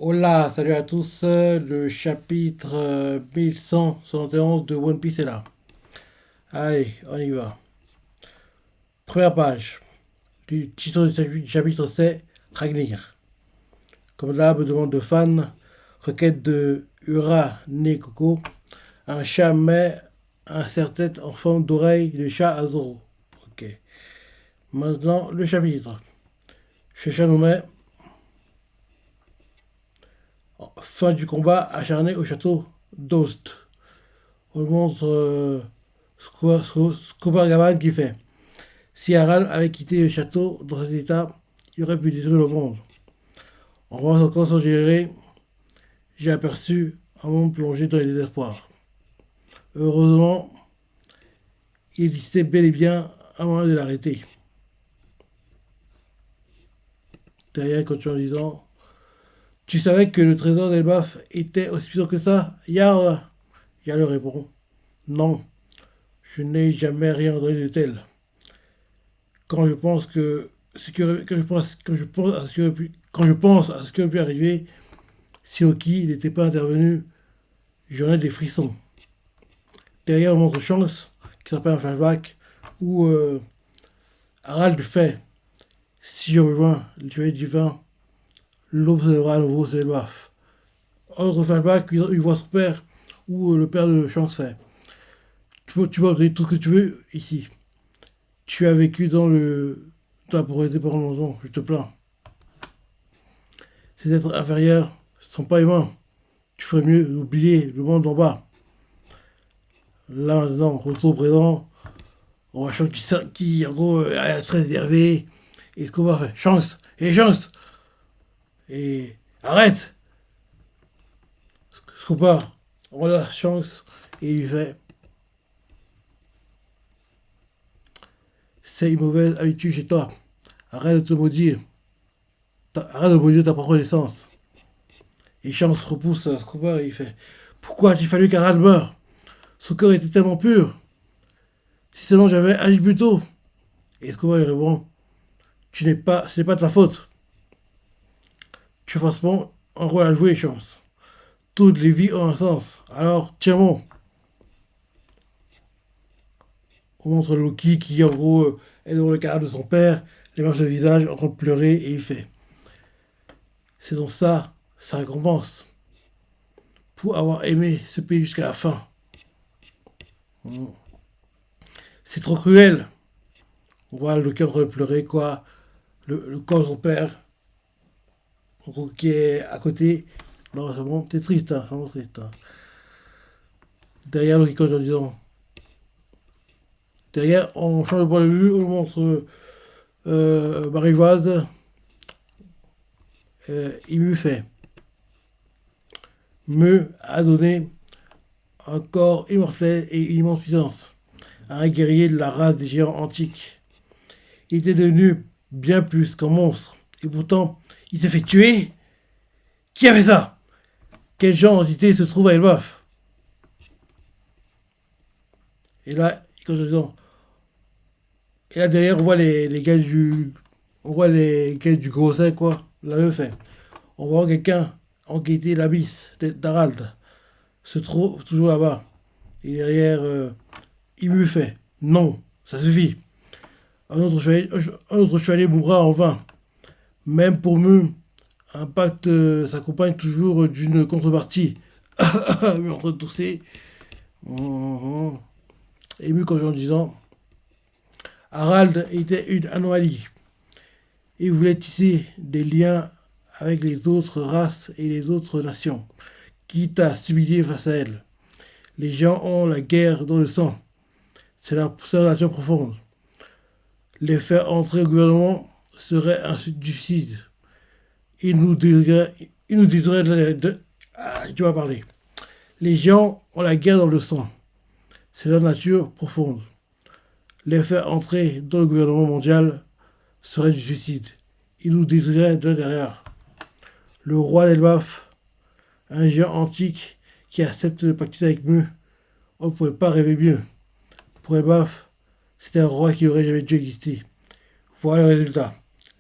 Hola, salut à tous. Le chapitre 1171 de One Piece est là. Allez, on y va. Première page. Le titre du chapitre c'est Ragnir. Comme d'hab, demande de fan. Requête de Ura Nekoko. Un chat met un serre-tête en forme d'oreille de chat à Zoro. Ok. Maintenant, le chapitre. Ce chat nommé fin du combat acharné au château d'Ost. On montre Scuba Gavan qui fait. Si Harald avait quitté le château dans cet état, il aurait pu détruire le monde. En revanche, encore sans gérer, j'ai aperçu un monde plongé dans le désespoir. Heureusement, il existait bel et bien un moyen de l'arrêter. Derrière, continue en disant: Tu savais que le trésor d'Elbaf était aussi puissant que ça, Jarl? Jarl répond: Non, je n'ai jamais rien entendu de tel. Quand je pense que ce que quand je pense à ce qui aurait pu, quand je pense à ce qui aurait pu arriver si Oki n'était pas intervenu, j'en ai des frissons. Derrière, on montre Chance, qui s'appelle un flashback, où Harald fait: Si je rejoins le duel divin, l'aube se lèvera à nouveau, c'est le baf. Autre flashback, il voit son père, où le père de Chance fait: Tu peux obtenir tout ce que tu veux ici. Tu as vécu dans la pauvreté pendant longtemps, je te plains. Ces êtres inférieurs ne sont pas humains. Tu ferais mieux d'oublier le monde en bas. Là maintenant, retour présent, on voit Chance qui en gros, est très énervé. Et ce qu'on va faire: Chance, et Chance, et arrête. Ce qu'on part, on a la Chance, et il lui fait: C'est une mauvaise habitude chez toi. Arrête de te maudire. Arrête de maudire ta propre naissance. Et Chance repousse ce qu'on part et il fait: Pourquoi a-t-il fallu qu'Arad meure? Son cœur était tellement pur. Si seulement j'avais agi plus tôt. Et ce qu'on va lui répond: Ce n'est pas de ta faute. Tu as forcément un rôle à jouer, Chance. Toutes les vies ont un sens. Alors, tiens bon. On montre Loki qui, en gros, est devant le cadavre de son père, les mains sur le visage, en train de pleurer, et il fait: C'est donc ça, sa récompense, pour avoir aimé ce pays jusqu'à la fin. C'est trop cruel. On voit Loki en train de pleurer, quoi. Le corps de son père, en gros, qui est à côté. Non, c'est bon, c'est triste, hein, vraiment triste. Hein. Derrière Loki, en disant. Derrière, on change de point de vue, on montre Marivoise, il me fait. Me a donné un corps immortel et une immense puissance. Un guerrier de la race des géants antiques. Il était devenu bien plus qu'un monstre. Et pourtant, il s'est fait tuer. Qui a fait ça? Quel genre d'entité se trouve à Elbaf? Et là, quand je dis, et là derrière, on voit les gars du. On voit les gars du Grosset, quoi. Là, le fait. On voit quelqu'un enquêter l'abysse d'Harald. Se trouve toujours là-bas. Et derrière, il me fait: Non, ça suffit. Un autre chevalier mourra en vain. Même pour nous, un pacte s'accompagne toujours d'une contrepartie. Mais en train de tousser. Mhm. Ému quand en disant: Harald était une anomalie. Il voulait tisser des liens avec les autres races et les autres nations, quitte à s'humilier face à elles. Les gens ont la guerre dans le sang. C'est leur nature profonde. Les faire entrer au gouvernement serait un suicide. Ils nous diraient tu vas parler. Les gens ont la guerre dans le sang. C'est leur nature profonde. Les faire entrer dans le gouvernement mondial serait du suicide. Ils nous détruiraient de l'intérieur. Le roi d'Elbaf, un géant antique qui accepte de pactiser avec Mu, on ne pouvait pas rêver mieux. Pour Elbaf, c'était un roi qui n'aurait jamais dû exister. Voilà le résultat.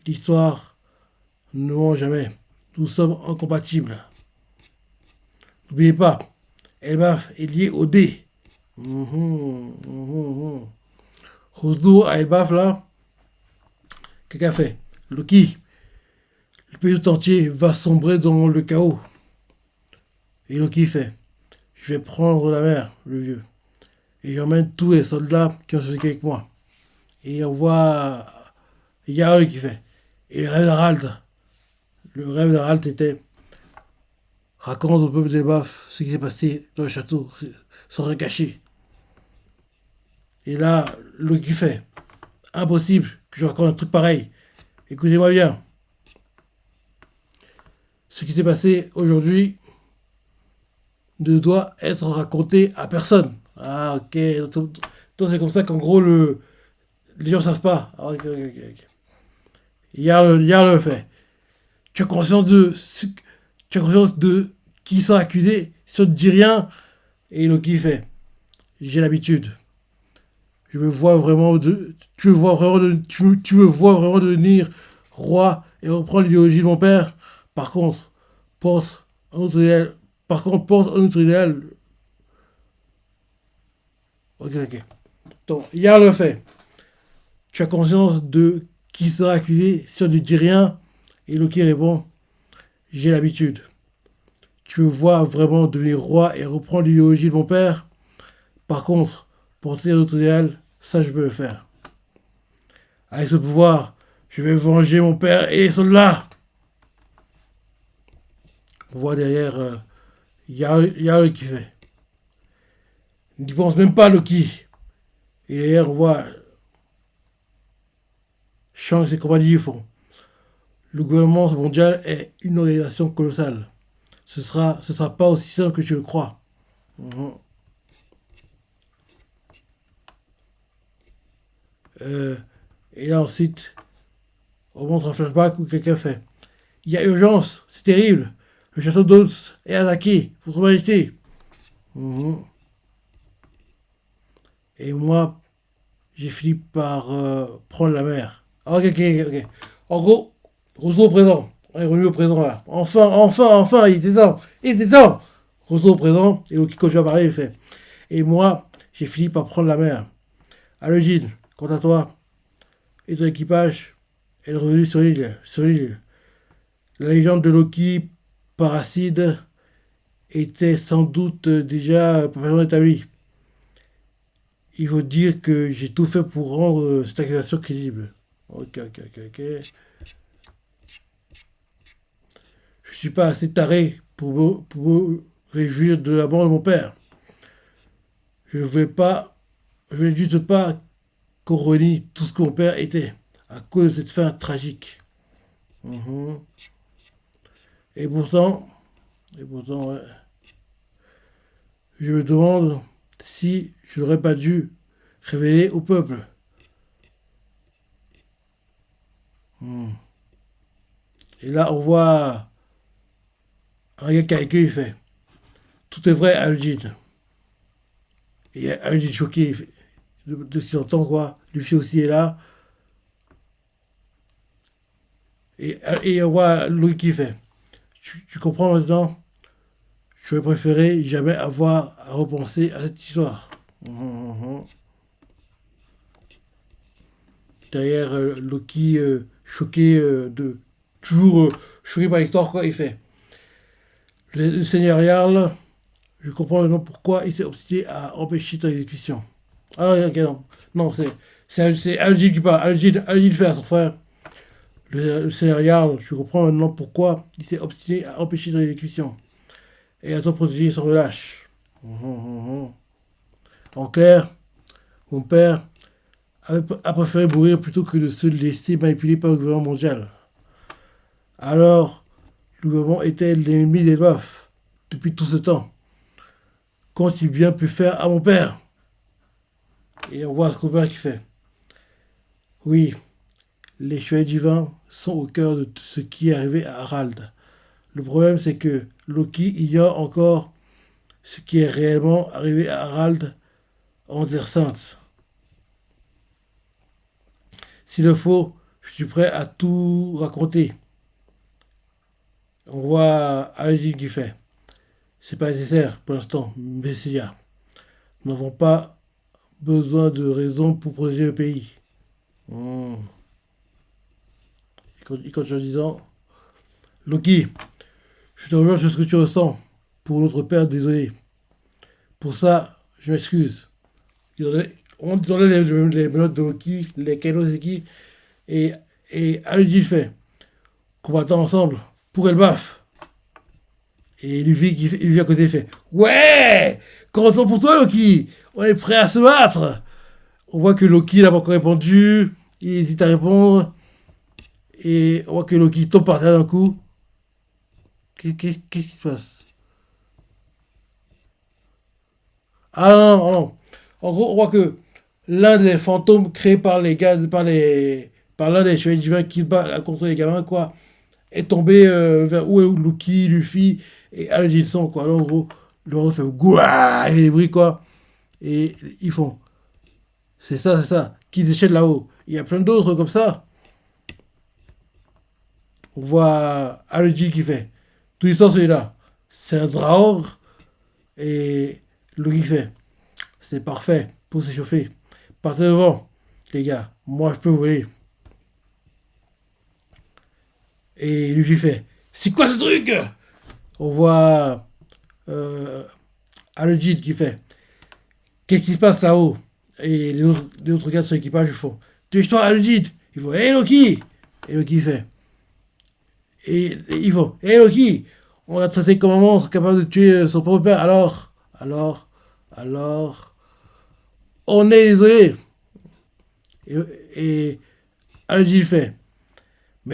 L'histoire ne ment jamais. Nous sommes incompatibles. N'oubliez pas, Elbaf est lié au dé. Retour à Elbaf là, quelqu'un fait. Loki, le pays tout entier va sombrer dans le chaos. Et Loki fait. Je vais prendre la mer, le vieux. Et j'emmène tous les soldats qui ont survécu avec moi. Et on voit Yarl qui fait. Et le rêve d'Harald. Le rêve d'Harald était raconte au peuple des Bafs ce qui s'est passé dans le château, sans rien cacher. Et là, Loki fait. Impossible que je raconte un truc pareil. Écoutez-moi bien. Ce qui s'est passé aujourd'hui ne doit être raconté à personne. Ah, ok. Donc c'est comme ça qu'en gros, les gens ne savent pas. Ah, ok, ok, ok. Ok. Yarl le fait. Tu as conscience de, tu as conscience de qui sont accusés si on ne dit rien. Et Loki fait. J'ai l'habitude. Je me vois vraiment de, tu me vois vraiment de, tu me vois vraiment devenir roi et reprendre l'idéologie de mon père. Par contre, porte un autre idéal. Par contre, porte un autre idéal. Ok, ok. Donc, Yarl le fait. Tu as conscience de qui sera accusé si on ne dit rien. Et Loki répond. J'ai l'habitude. Tu me vois vraiment devenir roi et reprendre l'idéologie de mon père. Par contre, porter notre idéal, ça je peux le faire. Avec ce pouvoir, je vais venger mon père et les soldats. On voit derrière Yarl qui fait. N'y pense même pas, Loki. Et derrière, on voit Shanks et compagnie font. Le gouvernement mondial est une organisation colossale. Ce sera pas aussi simple que tu le crois. Mhm. Euh, et là ensuite, on montre un flashback où quelqu'un fait. Il y a urgence, c'est terrible. Le château d'Oz est attaqué, votre majesté. Mhm. Et moi, j'ai fini par prendre la mer. Ah, ok, ok, ok. En gros, Rousseau au présent. On est revenu au présent là. Enfin, enfin, enfin, il était temps. Il était temps. Rousseau au présent. Et donc, quand je vais parler, il fait. Et moi, j'ai fini par prendre la mer. Alogine, quant à toi et ton équipage est revenu sur l'île. Sur l'île. La légende de Loki, Paracide, était sans doute déjà parfaitement établie. Il faut dire que j'ai tout fait pour rendre cette accusation crédible. Ok, ok, ok, ok. Je suis pas assez taré pour me réjouir de la mort de mon père. Je ne voulais pas, je voulais juste pas qu'on renie tout ce que mon père était à cause de cette fin tragique. Mhm. Et pourtant, ouais, je me demande si je n'aurais pas dû révéler au peuple. Hmm. Et là, on voit un gars qui a écrit, il fait tout est vrai, Algid. Et Algid choqué, il fait, de ce qu'il entend, quoi. Luffy aussi est là. Et on voit Louis qui fait. Tu comprends maintenant? J'aurais préféré jamais avoir à repenser à cette histoire. Mhm. Derrière Loki, choqué toujours choqué par l'histoire, quoi, il fait. Le Seigneur Jarl, je comprends maintenant pourquoi il s'est obstiné à empêcher ton exécution. Ah, ok, non. Non, c'est Algid qui parle. Algid fait à son frère. Le Seigneur Jarl, je comprends maintenant pourquoi il s'est obstiné à empêcher ton exécution. Et à toi protéger sans relâche. Mhm. En clair, mon père a préféré mourir plutôt que de se laisser manipuler par le gouvernement mondial. Alors, le gouvernement était l'ennemi des Bafs depuis tout ce temps. Qu'ont-ils bien pu faire à mon père? Et on voit ce père qui fait. Oui, les chevaliers divins sont au cœur de tout ce qui est arrivé à Harald. Le problème, c'est que Loki ignore encore ce qui est réellement arrivé à Harald en Terre Sainte. S'il le faut, je suis prêt à tout raconter. On voit Algine qui fait. C'est pas nécessaire pour l'instant, Messia. Nous n'avons pas besoin de raison pour protéger le pays. Hmm. Il continue en disant Loki, je te rejoins sur ce que tu ressens. Pour notre père, désolé. Pour ça, je m'excuse. On enlève les menottes de Loki, les Kaidoseki, et, et Algine fait. Combattant ensemble pour elle baffe. Et Luffy à côté fait Ouais, content pour toi, Loki. On est prêt à se battre. On voit que Loki n'a pas encore répondu. Il hésite à répondre. Et on voit que Loki tombe par terre d'un coup. Qu'est-ce qui se passe? Ah non, non, non. En gros, on voit que l'un des fantômes créés par les gars, par l'un des chevaliers divins qui se bat contre les gamins, quoi, est tombé vers où est Lucky, Luffy et Algilson, quoi. Alors, en gros, le héros fait Gouah, et des bruits, quoi. Et ils font c'est ça, qui déchaînent là-haut. Il y a plein d'autres comme ça. On voit Algil qui fait tout l'histoire celui-là. C'est un Draor et Lucky fait c'est parfait pour s'échauffer. Partez devant, les gars. Moi, je peux voler. Et Luffy fait c'est quoi ce truc? On voit euh, Algid qui fait qu'est-ce qui se passe là-haut? Et les autres gars de son équipage ils font touche-toi Algid. Ils font hey Loki. Et Loki fait et ils font hey Loki. On l'a traité comme un monstre capable de tuer son propre père. Alors, on est désolé. Et, et Algid fait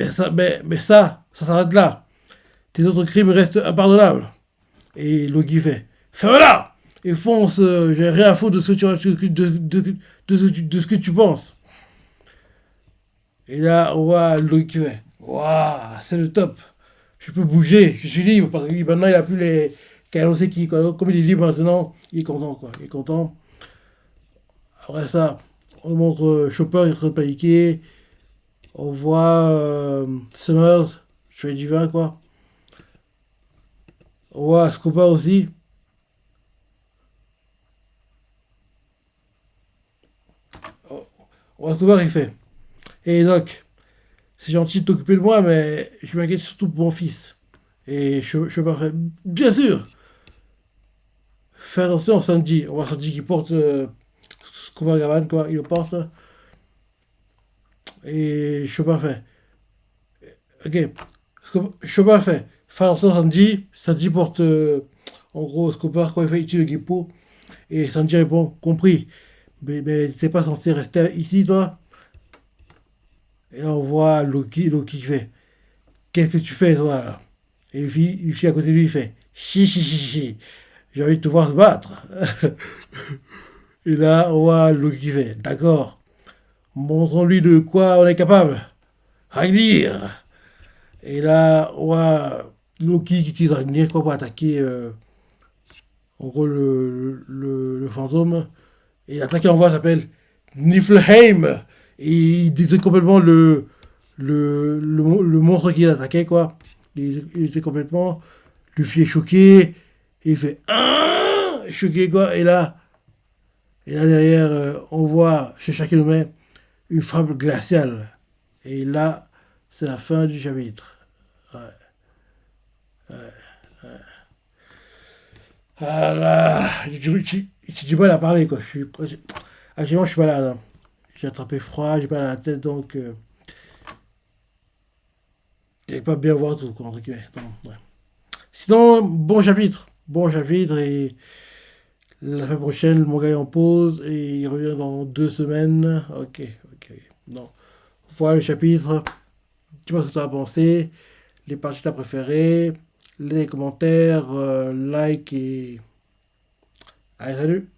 ça s'arrête là. Tes autres crimes restent impardonnables. Et Loki fait ferme-la et fonce, j'ai rien à foutre de ce que tu, de ce que tu penses. Et là, on voit Loki qui fait waouh, c'est le top. Je peux bouger, je suis libre parce que maintenant il a plus les Kairoseki. Comme il est libre maintenant, il est content quoi. Il est content. Après ça, on montre Chopper, il est en train de paniquer. On voit Summers, je suis divin quoi. On voit Scopa aussi. On voit Scopa il fait et Doc, c'est gentil de t'occuper de moi, mais je m'inquiète surtout pour mon fils. Et je me fais, bien sûr, fais attention, Sanji. On voit Sanji qui porte Scuba Gavan, quoi, il le porte. Et Chopin fait, ok, Chopin fait, fais attention, Sanji. Sanji porte, en gros, Scuba, quoi, il fait utile le Gippo. Et Sanji répond, compris. Mais t'es pas censé rester ici, toi? Et là, on voit Loki qui fait, qu'est-ce que tu fais, toi, là? Et une fille à côté de lui, il fait, chi. J'ai envie de te voir se battre. Et là, on voit Loki qui fait d'accord, montrons-lui de quoi on est capable. Ragnir. Et là, on voit Loki qui utilise Ragnir quoi, pour attaquer en gros le fantôme. Et l'attaque qu'il envoie s'appelle Niflheim. Et il détruit complètement le monstre qui l'attaquait, quoi. Il était complètement. Luffy est choqué. Et il fait choqué, quoi. Et là derrière, on voit chez Shakinome une frappe glaciale. Et là, c'est la fin du chapitre. Ouais, ouais. Ah là, j'ai du mal à parler, quoi. Actuellement, je suis malade, hein. J'ai attrapé froid, j'ai mal à la tête, donc j'avais pas bien voir tout, quoi, entre guillemets. Ouais. Sinon, bon chapitre. Bon chapitre, et la semaine prochaine, le manga est en pause, et il revient dans 2 semaines. Ok. Non. Voilà le chapitre. Dis-moi ce que tu as pensé, les parties que tu as préférées, les commentaires, like et... Allez, salut!